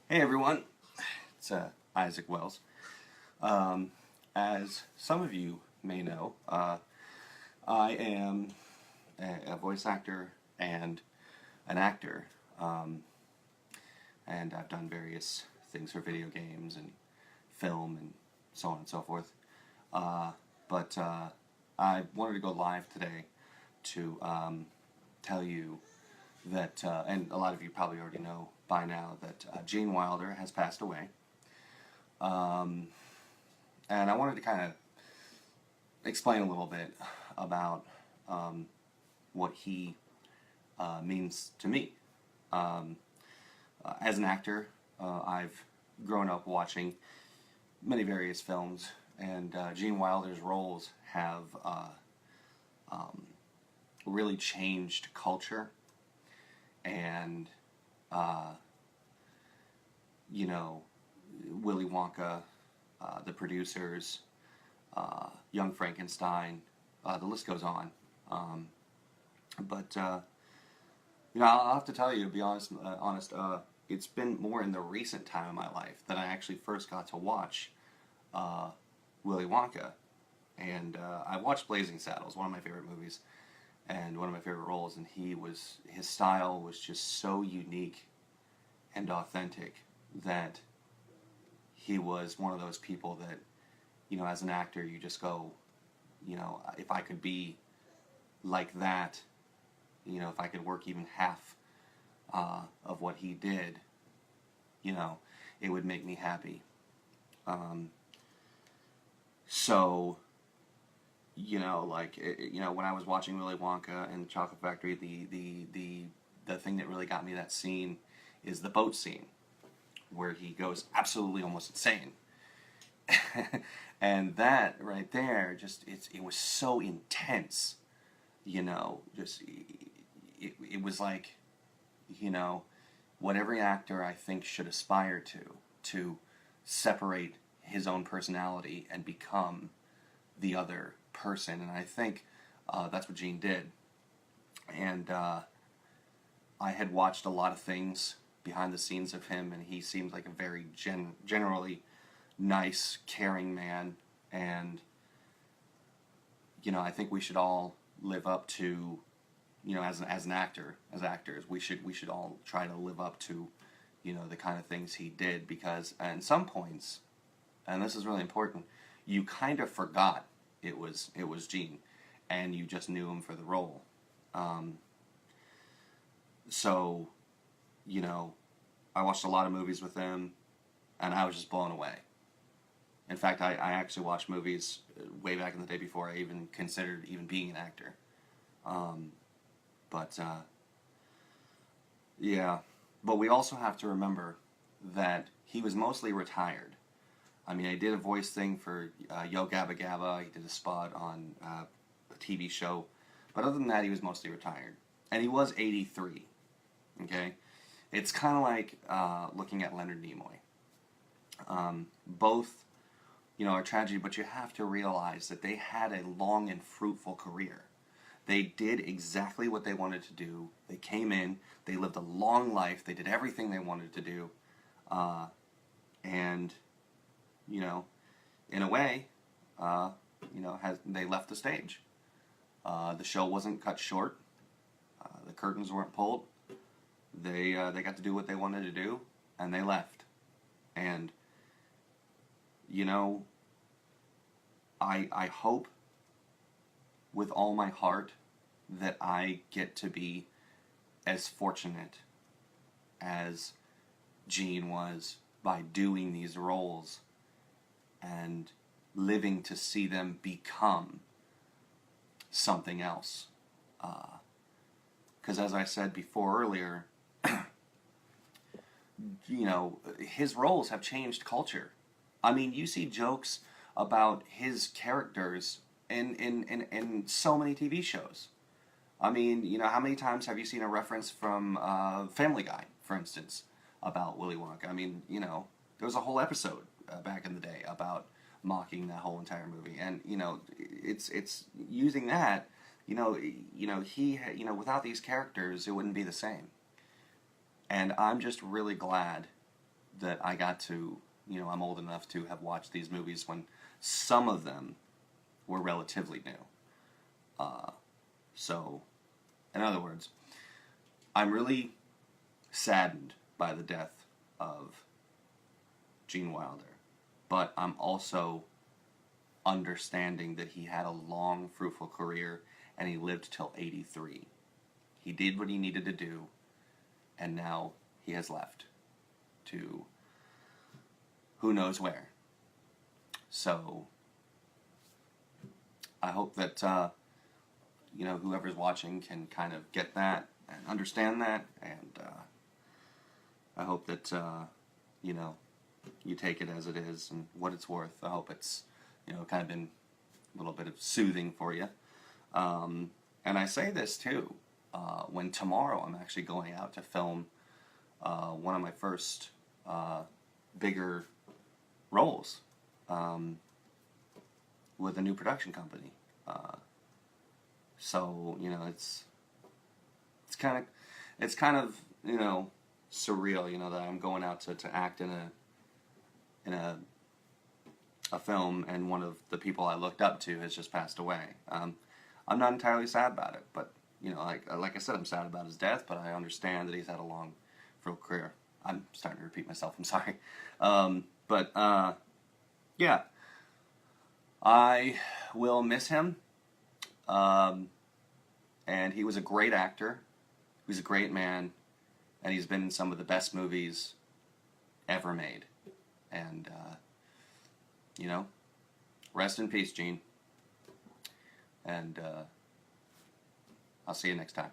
Hey everyone, it's Isaac Wells. Um, as some of you may know, I am a voice actor and an actor, um, and I've done various things for video games and film and so on and so forth. Uh, but I wanted to go live today to tell you that, and a lot of you probably already know by now, that Gene Wilder has passed away. Um, and I wanted to kind of explain a little bit about um, what he means to me. Um, as an actor, I've grown up watching many various films, and Gene Wilder's roles have um, really changed culture. And, uh, you know, Willy Wonka, the producers, Young Frankenstein, the list goes on. Um, but I'll have to tell you, to be honest, it's been more in the recent time of my life that I actually first got to watch uh, Willy Wonka, and I watched Blazing Saddles, one of my favorite movies, and one of my favorite roles. And his style was just so unique and authentic that he was one of those people that, as an actor, you just go, if I could be like that, if I could work even half of what he did, it would make me happy. Um, so, when I was watching Willy Wonka and the Chocolate Factory, the thing that really got me that scene is the boat scene, where he goes absolutely almost insane. And that right there, it was so intense, just it was like, what every actor I think should aspire to separate his own personality and become the other person. And I think that's what Gene did. And I had watched a lot of things behind the scenes of him, and he seemed like a very generally nice, caring man. And I think we should all live up to, as an actor, as actors, we should all try to live up to, the kind of things he did, because at some points, and this is really important, you kind of forgot it was Gene, and you just knew him for the role. Um, so, you know, I watched a lot of movies with him, and I was just blown away. In fact, I actually watched movies way back in the day before I even considered even being an actor. Um, but yeah, but we also have to remember that he was mostly retired. I mean, I did a voice thing for Yo Gabba Gabba. He did a spot on a TV show, but other than that, he was mostly retired, and he was 83. Okay, it's kind of like looking at Leonard Nimoy. Both, are tragedy, but you have to realize that they had a long and fruitful career. They did exactly what they wanted to do. They came in, they lived a long life, they did everything they wanted to do, uh, and, you know, in a way, they left the stage. The show wasn't cut short. The curtains weren't pulled. They got to do what they wanted to do, and they left. And you know, I hope with all my heart that I get to be as fortunate as Gene was by doing these roles and living to see them become something else. Because as I said before earlier, his roles have changed culture. I mean, you see jokes about his characters in so many TV shows. I mean, how many times have you seen a reference from Family Guy, for instance, about Willy Wonka? I mean, there was a whole episode back in the day about mocking that whole entire movie, and it's using that. Without these characters, it wouldn't be the same. And I'm just really glad that I got to, I'm old enough to have watched these movies when some of them were relatively new. So, in other words, I'm really saddened by the death of Gene Wilder, but I'm also understanding that he had a long, fruitful career and he lived till 83. He did what he needed to do, and now he has left to who knows where. So I hope that whoever's watching can kind of get that and understand that, and I hope that you take it as it is and what it's worth. I hope it's kind of been a little bit of soothing for you. And I say this too, when tomorrow I'm actually going out to film one of my first bigger roles with a new production company. So it's kind of surreal, that I'm going out to act in a film, and one of the people I looked up to has just passed away. I'm not entirely sad about it, but like I said, I'm sad about his death, but I understand that he's had a long, fruitful career. I'm starting to repeat myself. I'm sorry, but yeah, I will miss him. And he was a great actor. He was a great man, and he's been in some of the best movies ever made. And rest in peace, Gene. And I'll see you next time.